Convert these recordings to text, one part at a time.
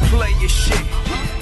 player shit.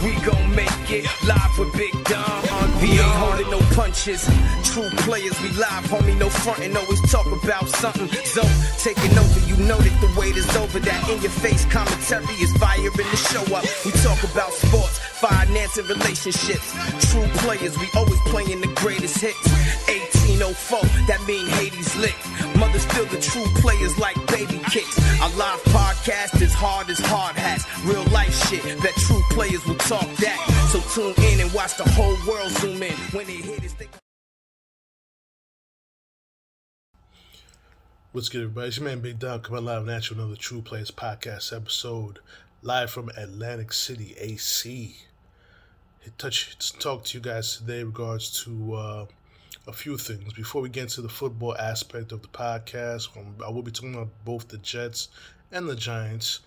We gon' make it live with Big Dom. We ain't holding no punches. True players, we live, homie, no frontin'. Always talk about something. Zone taking over, you know that the wait is over. That in your face commentary is fire in the show up. We talk about sports, finance, and relationships. True players, we always playing the greatest hits. 1804, that mean Hades lit. Mothers still the true players like baby kicks. Our live podcast is hard as hard hats. Real life shit, that true players will talk that. So tune in and watch the whole world zoom in. When they hit it, What's good, everybody? It's your man Big Dom coming live now to another True Players podcast episode, live from Atlantic City, AC. Talk to you guys today in regards to a few things. Before we get into the football aspect of the podcast, I will be talking about both the Jets and the Giants.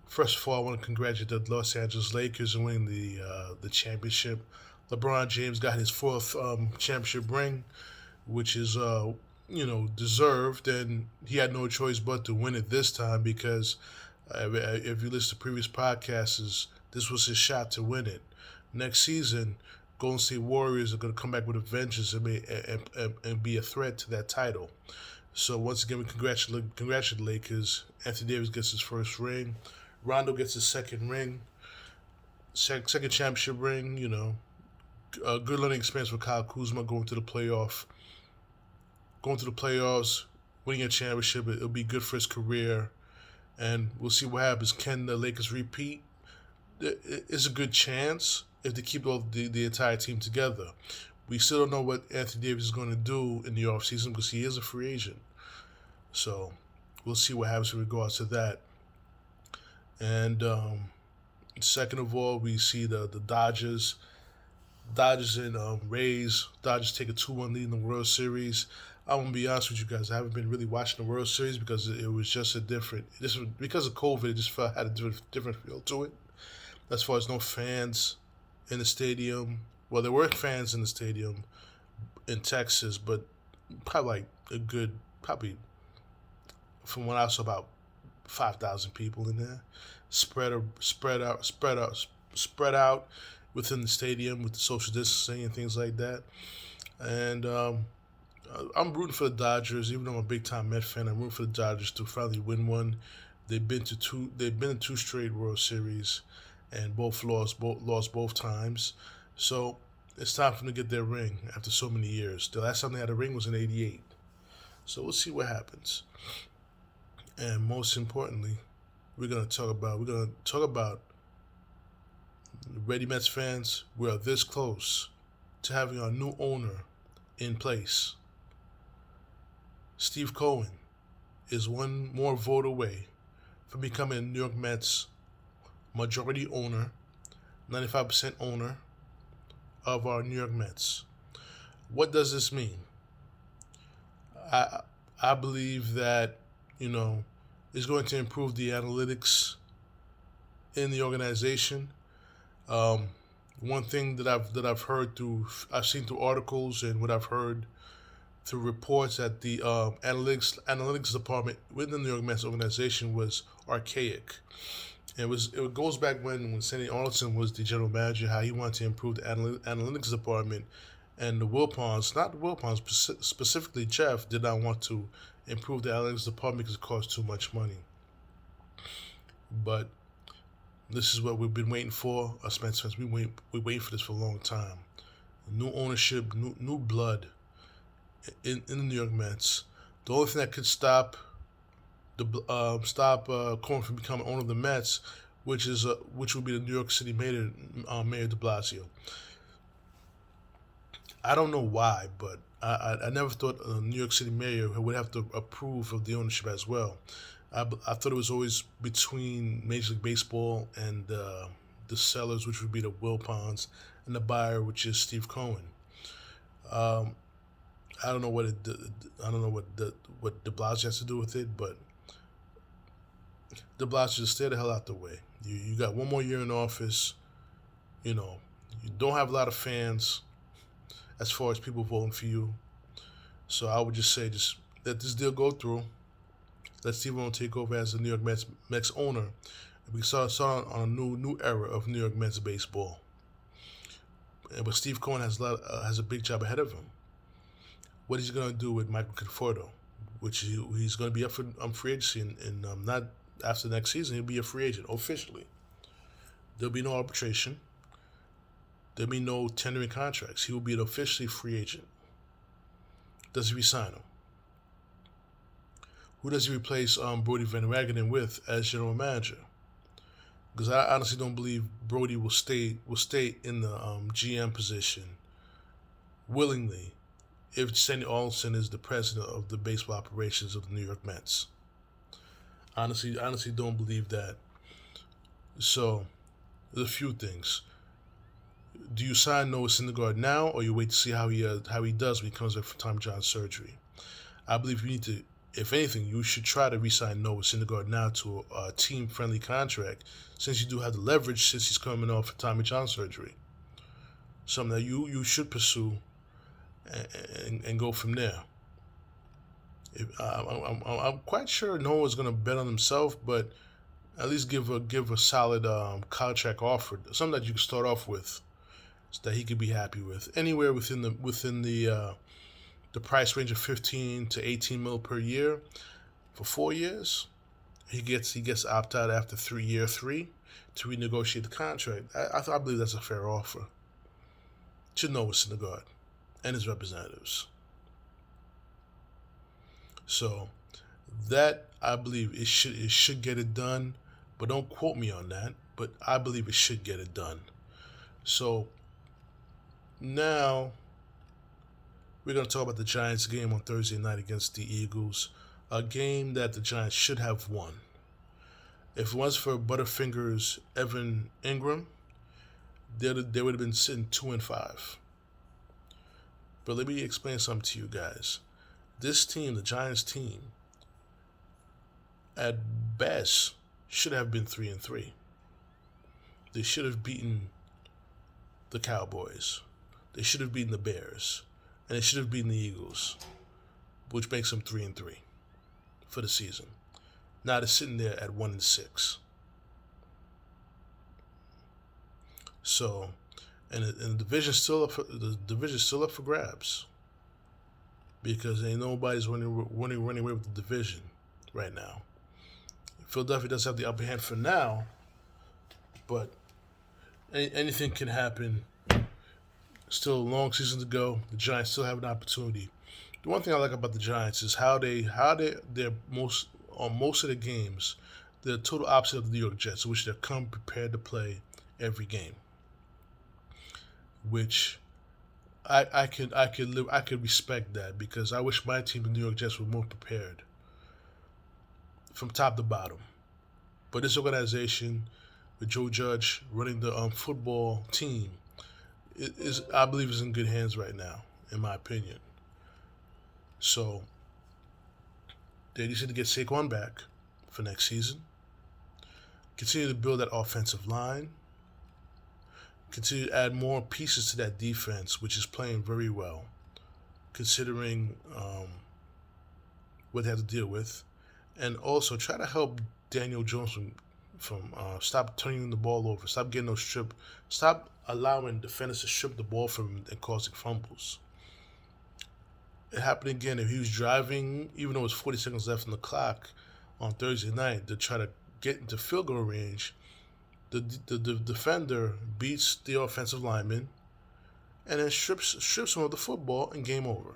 First of all, I want to congratulate the Los Angeles Lakers on winning the championship. LeBron James got his fourth championship ring, which is deserved, and he had no choice but to win it this time because if you listen to previous podcasts, this was his shot to win it. Next season, Golden State Warriors are going to come back with a vengeance and be a threat to that title. So once again, we congratulate the Lakers. Anthony Davis gets his first ring. Rondo gets his second ring. Second championship ring, a good learning experience for Kyle Kuzma going to the playoffs, winning a championship. It'll be good for his career, and we'll see what happens. Can the Lakers repeat? It's a good chance if they keep the entire team together. We still don't know what Anthony Davis is going to do in the offseason because he is a free agent. So we'll see what happens in regards to that. And second of all, we see the Dodgers and Rays. Dodgers take a 2-1 lead in the World Series. I'm going to be honest with you guys. I haven't been really watching the World Series because it was just because of COVID, it just had a different feel to it. As far as no fans in the stadium. Well, there were fans in the stadium in Texas, but probably from what I saw, about 5,000 people in there, spread out within the stadium with the social distancing and things like that. And I'm rooting for the Dodgers, even though I'm a big time Met fan. I'm rooting for the Dodgers to finally win one. They've been in two straight World Series, and both lost both times. So it's time for them to get their ring after so many years. The last time they had a ring was in '88. So we'll see what happens. And most importantly, we're gonna talk about Ready Mets fans. We are this close to having our new owner in place. Steve Cohen is one more vote away from becoming a New York Mets majority owner, 95% owner of our New York Mets. What does this mean? I believe that, it's going to improve the analytics in the organization. One thing that I've seen through articles and what I've heard through reports that the analytics department within the New York Mets organization was archaic. It goes back when Sandy Arnoldson was the general manager, how he wanted to improve the analytics department, and specifically Jeff, did not want to improve the analytics department because it cost too much money. But this is what we've been waiting for, us Mets fans. We wait for this for a long time. New ownership, new blood in the New York Mets. The only thing that could stop Cohen from becoming owner of the Mets, which would be the New York City Mayor de Blasio. I don't know why, but I never thought a New York City mayor would have to approve of the ownership as well. I thought it was always between Major League Baseball and the sellers, which would be the Wilpons, and the buyer, which is Steve Cohen. I don't know what de Blasio has to do with it, but de Blasio, just stay the hell out the way. You got one more year in office. You don't have a lot of fans as far as people voting for you. So I would just say, just let this deal go through. Let Steve Cohen take over as the New York Mets owner. We start on a new era of New York men's baseball. But Steve Cohen has a big job ahead of him. What is he going to do with Michael Conforto? Which he's going to be up for free agency, and not after next season. He'll be a free agent officially. There'll be no arbitration. There'll be no tendering contracts. He will be an officially free agent. Does he resign him? Who does he replace Brody Van Wagenen with as general manager? Because I honestly don't believe Brody will stay in the GM position willingly if Sandy Alderson is the president of the baseball operations of the New York Mets. Honestly don't believe that. So there's a few things. Do you sign Noah Syndergaard now, or you wait to see how he does when he comes back from Tommy John surgery? I believe you need to, if anything, you should try to re-sign Noah Syndergaard now to a team-friendly contract, since you do have the leverage since he's coming off of Tommy John surgery. Something that you should pursue and go from there. I'm quite sure Noah's going to bet on himself, but at least give a solid contract offer, something that you can start off with, so that he could be happy with. Anywhere within the price range of 15 to 18 mil per year for 4 years. He gets opt out after year three to renegotiate the contract. I believe that's a fair offer to Noah Syndergaard and his representatives. So that, I believe it should get it done, but don't quote me on that. But I believe it should get it done. So now we're going to talk about the Giants game on Thursday night against the Eagles, a game that the Giants should have won. If it was for Butterfingers Evan Engram, they would have been sitting 2-5. But let me explain something to you guys. This team, the Giants team, at best should have been 3-3. They should have beaten the Cowboys. They should have beaten the Bears. And they should have beaten the Eagles, which makes them 3-3 for the season. Now they're sitting there at 1-6. So, and the division's still up for grabs, because ain't nobody's running away with the division right now. Philadelphia does have the upper hand for now, but anything can happen. Still a long season to go. The Giants still have an opportunity. The one thing I like about the Giants is how they're most of the games, they're the total opposite of the New York Jets, which they're come prepared to play every game. Which I could respect that, because I wish my team, the New York Jets, were more prepared from top to bottom. But this organization, with Joe Judge running the football team, I believe is in good hands right now, in my opinion. So they just need to get Saquon back for next season. Continue to build that offensive line. Continue to add more pieces to that defense, which is playing very well, considering what they have to deal with. And also try to help Daniel Jones from stop turning the ball over, stop getting those stop allowing defenders to strip the ball from him and causing fumbles. It happened again. If he was driving, even though it was 40 seconds left on the clock on Thursday night, to try to get into field goal range, the defender beats the offensive lineman and then strips him of the football, and game over.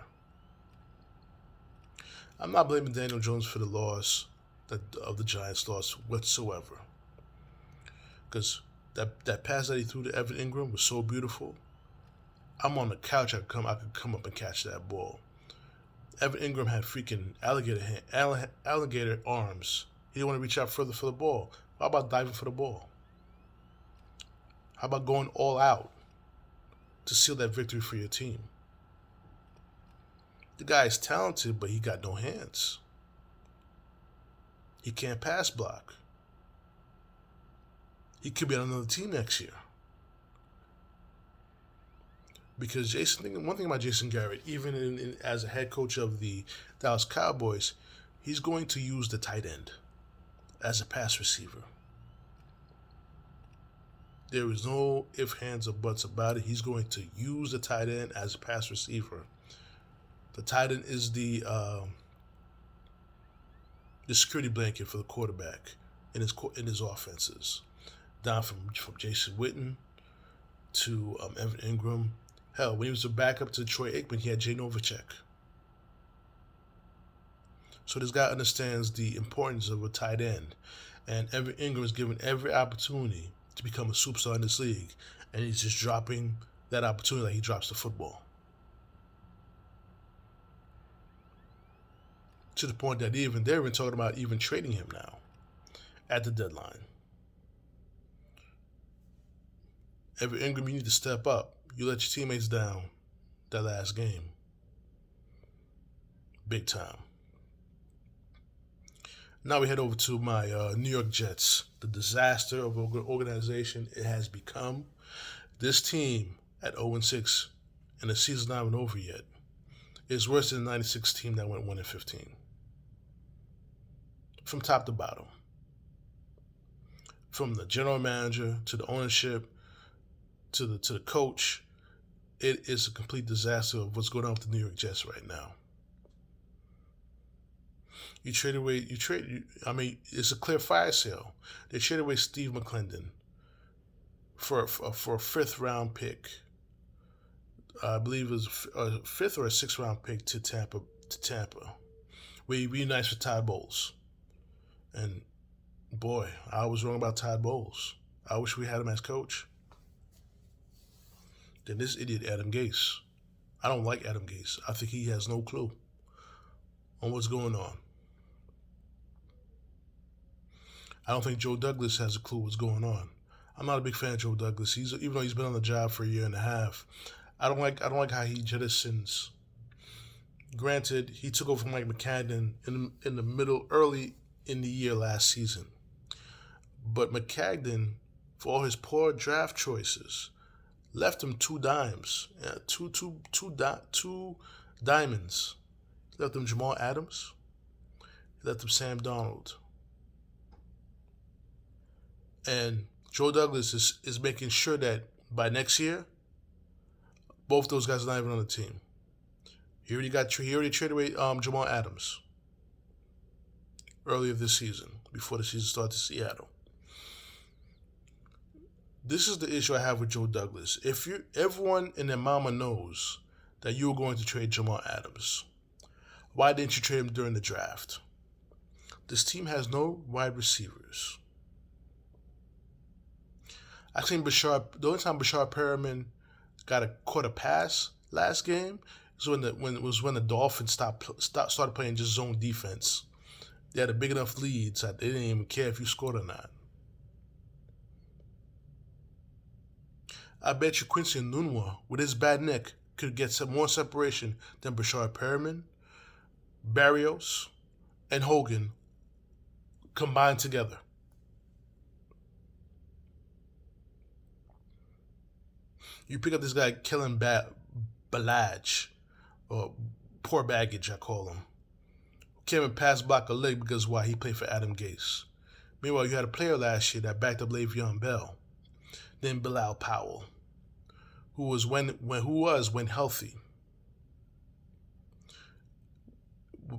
I'm not blaming Daniel Jones for the loss of the Giants' loss whatsoever, because that pass that he threw to Evan Engram was so beautiful. I'm on the couch. I could come up and catch that ball. Evan Engram had freaking alligator arms. He didn't want to reach out further for the ball. How about diving for the ball? How about going all out to seal that victory for your team? The guy is talented, but he got no hands. He can't pass block. He could be on another team next year. Because one thing about Jason Garrett, even as a head coach of the Dallas Cowboys, he's going to use the tight end as a pass receiver. There is no ifs, ands, or buts about it. He's going to use the tight end as a pass receiver. The tight end is the security blanket for the quarterback in his offenses. Down from Jason Witten to Evan Engram. Hell, when he was a backup to Troy Aikman, he had Jay Novacek. So this guy understands the importance of a tight end. And Evan Engram is given every opportunity to become a superstar in this league. And he's just dropping that opportunity like he drops the football. To the point that they're even talking about even trading him now at the deadline. Evan Engram, you need to step up. You let your teammates down that last game. Big time. Now we head over to my New York Jets. The disaster of an organization it has become. This team at 0-6, and the season's not even over yet, is worse than the 96 team that went 1-15. From top to bottom. From the general manager to the ownership to the coach, it is a complete disaster of what's going on with the New York Jets right now. It's a clear fire sale. They traded away Steve McClendon for a 5th round pick. I believe it was a 5th or a 6th round pick to Tampa. We reunites with Todd Bowles. And boy, I was wrong about Todd Bowles. I wish we had him as coach. Then this idiot Adam Gase. I don't like Adam Gase. I think he has no clue on what's going on. I don't think Joe Douglas has a clue what's going on. I'm not a big fan of Joe Douglas. Even though he's been on the job for a year and a half, I don't like how he jettisons. Granted, he took over from Mike McCagnon in the middle, early in the year last season. But McCagnon, for all his poor draft choices, left him 2 dimes. Yeah, two diamonds. He left him Jamal Adams. He left him Sam Darnold. And Joe Douglas is making sure that by next year, both those guys are not even on the team. He already traded away Jamal Adams earlier this season, before the season started to Seattle. This is the issue I have with Joe Douglas. Everyone and their mama knows that you were going to trade Jamal Adams, why didn't you trade him during the draft? This team has no wide receivers. I think the only time Bashar Perriman caught a pass last game is when the Dolphins started playing just zone defense. They had a big enough lead so they didn't even care if you scored or not. I bet you Quincy Enunwa, with his bad neck, could get some more separation than Bashar Perriman, Barrios, and Hogan combined together. You pick up this guy, Kellen Ballage, or Poor Baggage, I call him. Came and pass block a leg because why? He played for Adam Gase. Meanwhile, you had a player last year that backed up Le'Veon Bell, then Bilal Powell, who was when healthy,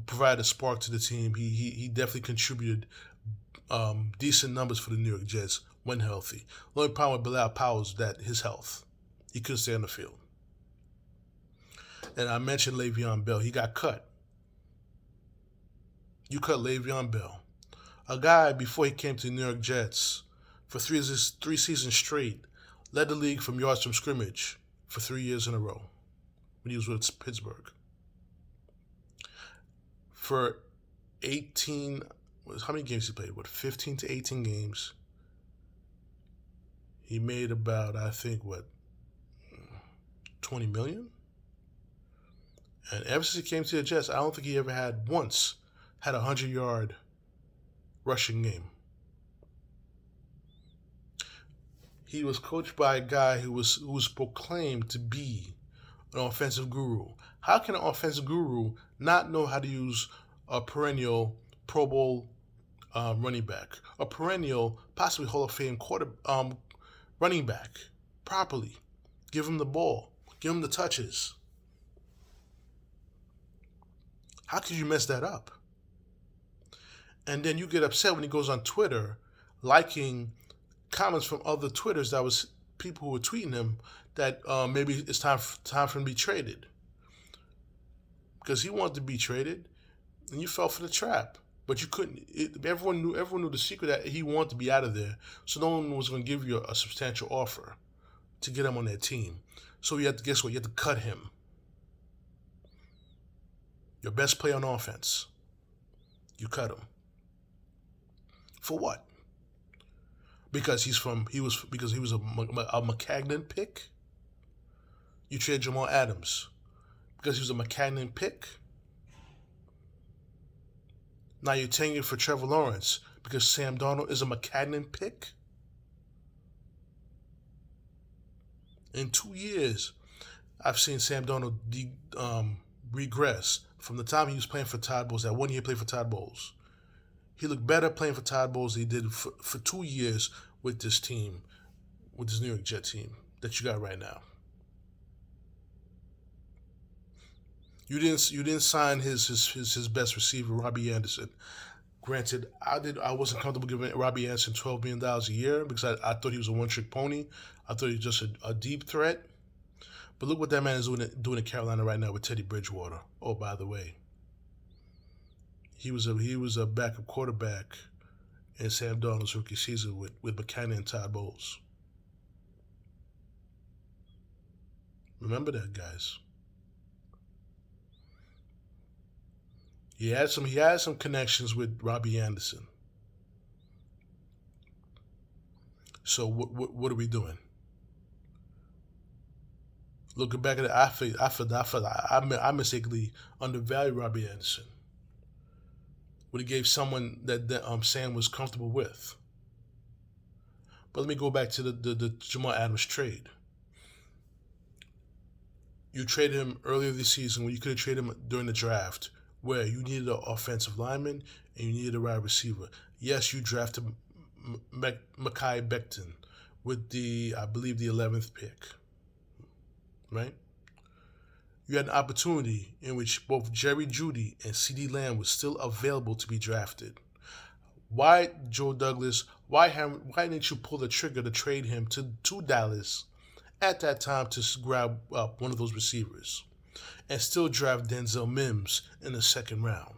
provided a spark to the team. He definitely contributed decent numbers for the New York Jets when healthy. The only problem with Bilal Powell is that his health. He couldn't stay on the field. And I mentioned Le'Veon Bell. He got cut. You cut Le'Veon Bell. A guy, before he came to the New York Jets, for three seasons straight, led the league from yards from scrimmage for 3 years in a row when he was with Pittsburgh. For 18, how many games he played? 15 to 18 games. He made about, I think, 20 million? And ever since he came to the Jets, I don't think he ever had a 100-yard rushing game. He was coached by a guy who was proclaimed to be an offensive guru. How can an offensive guru not know how to use a perennial Pro Bowl running back, a perennial, possibly Hall of Fame running back properly. Give him the ball. Give him the touches. How could you mess that up? And then you get upset when he goes on Twitter liking comments from other Twitters that was people who were tweeting him that maybe it's time for him to be traded. Because he wanted to be traded, and you fell for the trap. But you couldn't. Everyone knew the secret that he wanted to be out of there. So no one was going to give you a substantial offer to get him on their team. So you had to, guess what? You had to cut him. Your best player on offense. You cut him. For what? Because he was a McCagnon pick. You trade Jamal Adams because he was a McCagnon pick. Now you're taking it for Trevor Lawrence because Sam Darnold is a McCagnon pick. In 2 years, I've seen Sam Darnold regress from the time he was playing for Todd Bowles. That 1 year he played for Todd Bowles. He looked better playing for Todd Bowles than he did for 2 years with this team, with this New York Jet team that you got right now. You didn't sign his best receiver, Robbie Anderson. Granted, I wasn't comfortable giving Robbie Anderson $12 million a year because I thought he was a one-trick pony. I thought he was just a deep threat. But look what that man is doing in Carolina right now with Teddy Bridgewater. Oh, by the way, he was a backup quarterback in Sam Darnold's rookie season with McCann and Todd Bowles. Remember that, guys. He had some connections with Robbie Anderson. So what are we doing? Looking back at it, I feel I mistakenly undervalued Robbie Anderson. What he gave someone that Sam was comfortable with. But let me go back to the Jamal Adams trade. You traded him earlier this season when you could have traded him during the draft, where you needed an offensive lineman and you needed a wide receiver. Yes, you drafted Mekhi Becton with I believe the 11th pick, right? You had an opportunity in which both Jerry Jeudy and CeeDee Lamb were still available to be drafted. Why, Joe Douglas, why didn't you pull the trigger to trade him to Dallas at that time to grab one of those receivers and still draft Denzel Mims in the second round?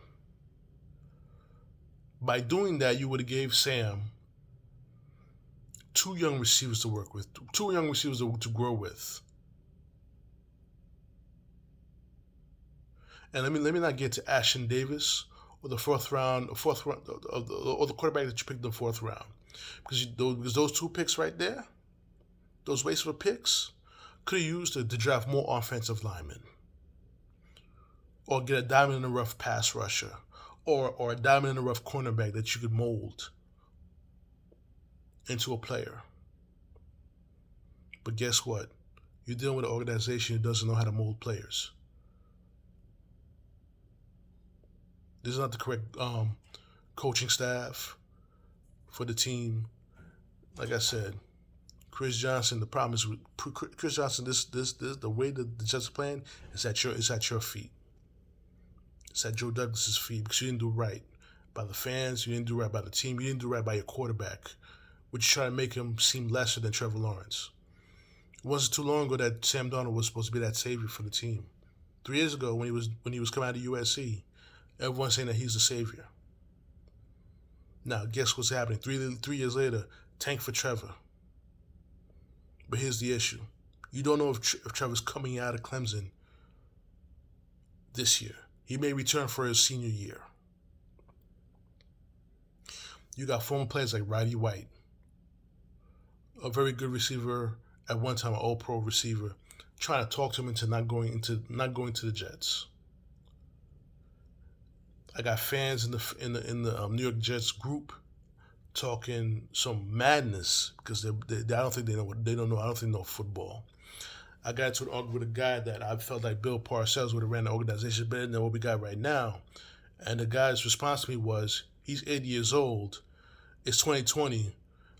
By doing that, you would have gave Sam two young receivers to work with, two young receivers to grow with. And let me not get to Ashton Davis or the fourth round, or the quarterback that you picked in the fourth round, because those two picks right there, those wasteful picks, could have used to draft more offensive linemen, or get a diamond in the rough pass rusher, or a diamond in the rough cornerback that you could mold into a player. But guess what? You're dealing with an organization that doesn't know how to mold players. This is not the correct coaching staff for the team. Like I said, Chris Johnson. The problem is with Chris Johnson. This the way that the Jets are playing is at your feet. It's at Joe Douglas's feet because you didn't do right by the fans. You didn't do right by the team. You didn't do right by your quarterback, which try to make him seem lesser than Trevor Lawrence. It wasn't too long ago that Sam Darnold was supposed to be that savior for the team. 3 years ago, when he was coming out of USC, everyone's saying that he's the savior. Now, guess what's happening? 3 years later, tank for Trevor. But here's the issue. You don't know if Trevor's coming out of Clemson this year. He may return for his senior year. You got former players like Roddy White, a very good receiver, at one time an all-pro receiver, trying to talk to him into not going to the Jets. I got fans in the New York Jets group talking some madness because I don't think they know football. I got into an argument with a guy that I felt like Bill Parcells would have ran the organization better than what we got right now, and the guy's response to me was, "He's 80 years old. It's 2020.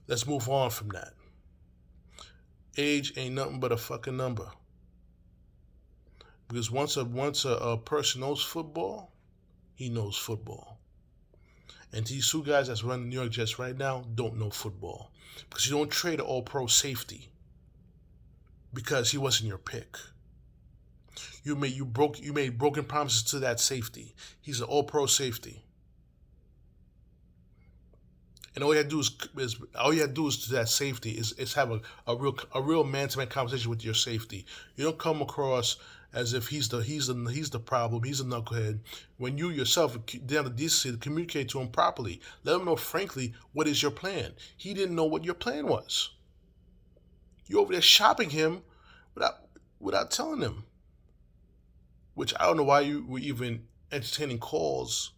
Let's move on from that." age ain't nothing but a fucking number. Because once a person knows football, he knows football. And these two guys that's running the New York Jets right now don't know football. Because you don't trade an all-pro safety because he wasn't your pick. You made broken promises to that safety. He's an all-pro safety. And all you have to do is to that safety is have a real man-to-man conversation with your safety. You don't come across as if he's the problem, he's a knucklehead. When you yourself have the decency to communicate to him properly, let him know frankly what is your plan. He didn't know what your plan was. You're over there shopping him without telling him. Which I don't know why you were even entertaining calls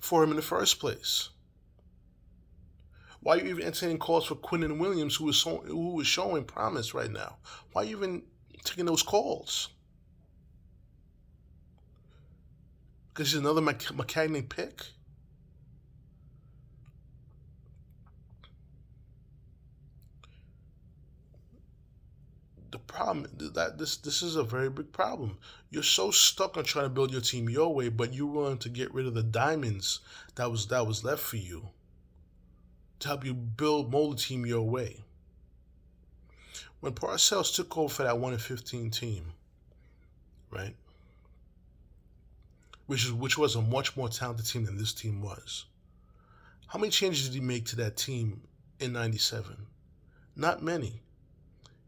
for him in the first place. Why are you even entertaining calls for Quinnen Williams, who is showing promise right now? Why are you even taking those calls? Because he's another McCagnon pick? The problem that this is a very big problem. You're so stuck on trying to build your team your way, but you're willing to get rid of the diamonds that was left for you to help you mold the team your way. When Parcells took over for that 1-15 team, right? Which was a much more talented team than this team was. How many changes did he make to that team in '97? Not many.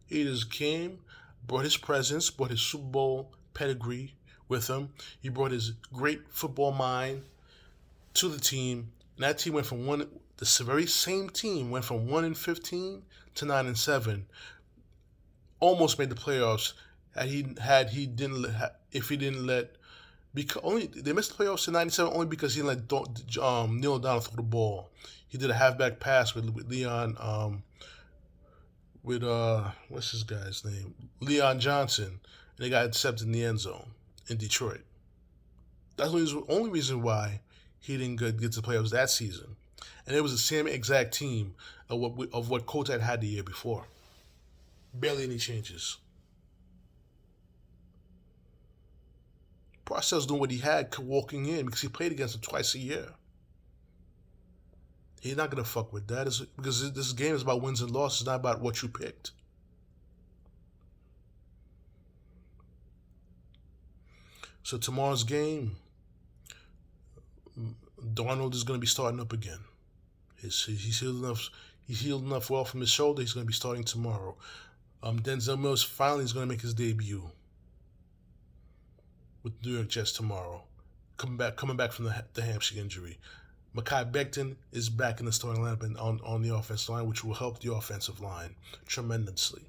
He just came, brought his presence, brought his Super Bowl pedigree with him. He brought his great football mind to the team. And that team went from the very same team went from 1-15 to 9-7. Almost made the playoffs. They missed the playoffs in '97 only because he didn't let Neil O'Donnell throw the ball. He did a halfback pass with Leon. What's this guy's name? Leon Johnson, and they got intercepted in the end zone in Detroit. That's the only reason why he didn't get to the playoffs that season. And it was the same exact team of what Kotite had the year before. Barely any changes. Parcells doing what he had walking in because he played against him twice a year. He's not going to fuck with that because this game is about wins and losses, not about what you picked. So tomorrow's game, Darnold is going to be starting up again. He's healed enough well from his shoulder. He's going to be starting tomorrow. Denzel Mills finally is going to make his debut with the New York Jets tomorrow, coming back from the hamstring injury. Mekhi Becton is back in the starting lineup on the offensive line, which will help the offensive line tremendously.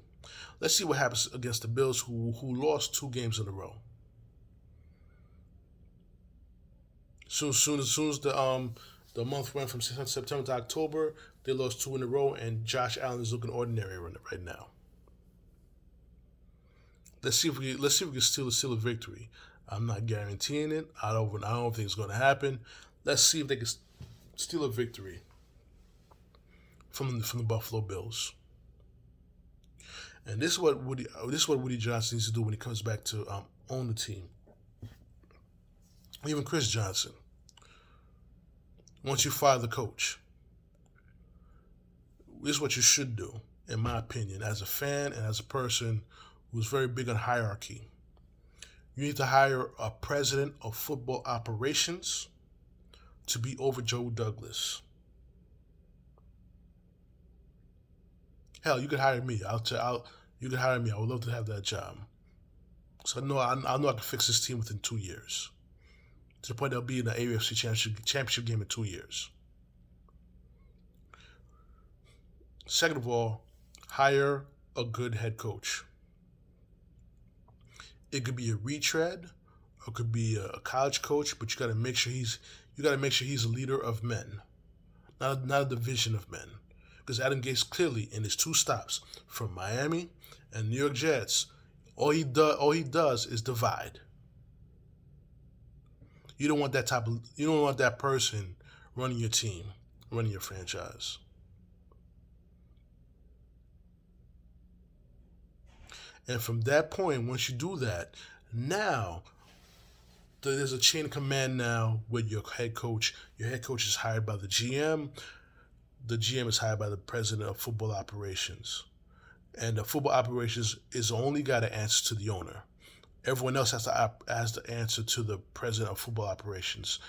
Let's see what happens against the Bills, who lost 2 games in a row. Soon as the month went from September to October, they lost 2 in a row, and Josh Allen is looking ordinary right now. Let's see if we can steal a victory. I'm not guaranteeing it. I don't think it's going to happen. Let's see if they can steal a victory from the Buffalo Bills. And this is what Woody Johnson needs to do when he comes back to own the team. Even Chris Johnson. Once you fire the coach, this is what you should do, in my opinion, as a fan and as a person who's very big on hierarchy. You need to hire a president of football operations to be over Joe Douglas. Hell, you could hire me. You could hire me. I would love to have that job. So I know I can fix this team within 2 years. To the point they'll be in the AFC championship game in 2 years. Second of all, hire a good head coach. It could be a retread, or it could be a college coach, but you got to make sure he's a leader of men, not a division of men. Because Adam Gase clearly, in his 2 stops from Miami and New York Jets, all he does is divide. You don't want that person running your team, running your franchise. And from that point, once you do that, now there's a chain of command now with your head coach. Your head coach is hired by the GM. The GM is hired by the president of football operations. And the football operations is the only guy that answers to the owner. Everyone else has to answer to the president of football operations.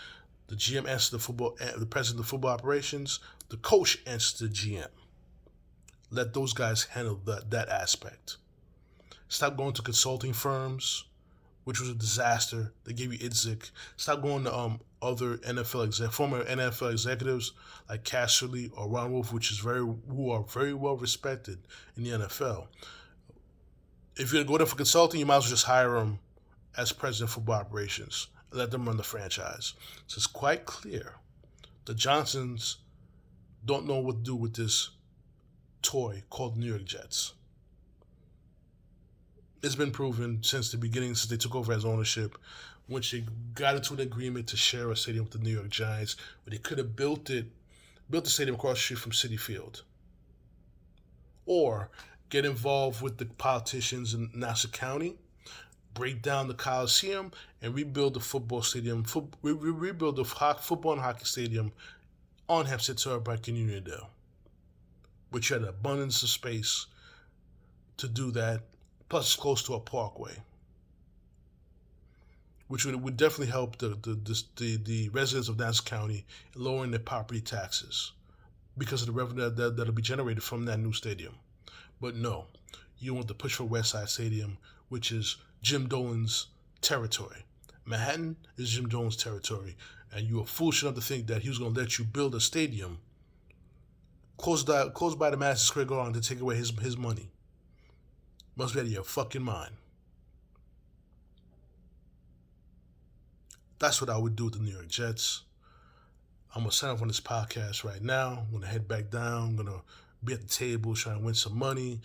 The GM answers the president of football operations. The coach answers to the GM. Let those guys handle that aspect. Stop going to consulting firms, which was a disaster. They gave you Idzik. Stop going to other former NFL executives like Casserly or Ron Wolf, who are very well respected in the NFL. If you're going to go there for consulting, you might as well just hire them as president of football operations. Let them run the franchise. So it's quite clear the Johnsons don't know what to do with this toy called New York Jets. It's been proven since the beginning, since they took over as ownership, when they got into an agreement to share a stadium with the New York Giants, where they could have built the stadium across the street from Citi Field. Or get involved with the politicians in Nassau County, break down the Coliseum, and rebuild the football stadium, rebuild the football and hockey stadium on Hempstead Turnpike in Uniondale, which had an abundance of space to do that, plus it's close to a parkway, which would definitely help the residents of Nassau County in lowering their property taxes because of the revenue that'll be generated from that new stadium. But no, you want to push for West Side Stadium, which is Jim Dolan's territory. Manhattan is Jim Dolan's territory, and you were foolish enough to think that he was going to let you build a stadium close by the Madison Square Garden to take away his money. Must be out of your fucking mind. That's what I would do with the New York Jets. I'm going to sign off on this podcast right now. I'm going to head back down. I'm going to be at the table trying to win some money.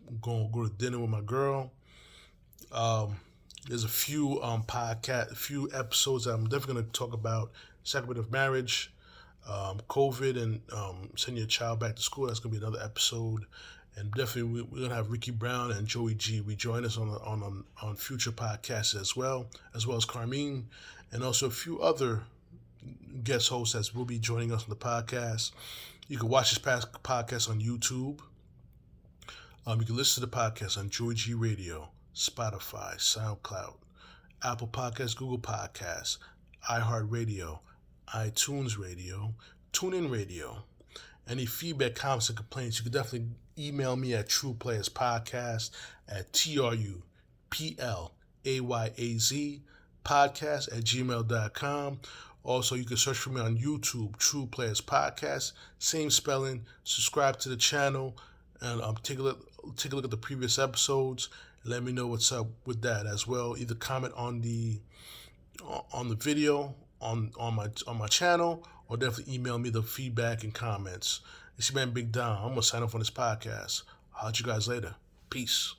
I'm going to go to dinner with my girl. There's a few episodes that I'm definitely going to talk about. Sacrament of marriage, COVID, and sending your child back to school. That's going to be another episode. And definitely we're going to have Ricky Brown and Joey G rejoin us on future podcasts as well as Carmine, and also a few other guest hosts that will be joining us on the podcast. You can watch this podcast on YouTube. You can listen to the podcast on Joey G Radio, Spotify, SoundCloud, Apple Podcasts, Google Podcasts, iHeartRadio, iTunes Radio, TuneIn Radio. Any feedback, comments, and complaints, you can definitely email me at trueplayerspodcast@gmail.com. Also, you can search for me on YouTube, True Players Podcast, same spelling. Subscribe to the channel and take a look at the previous episodes. And let me know what's up with that as well. Either comment on the video on my channel, or definitely email me the feedback and comments. It's your man Big Dom. I'm gonna sign off on this podcast. I'll see you guys later. Peace.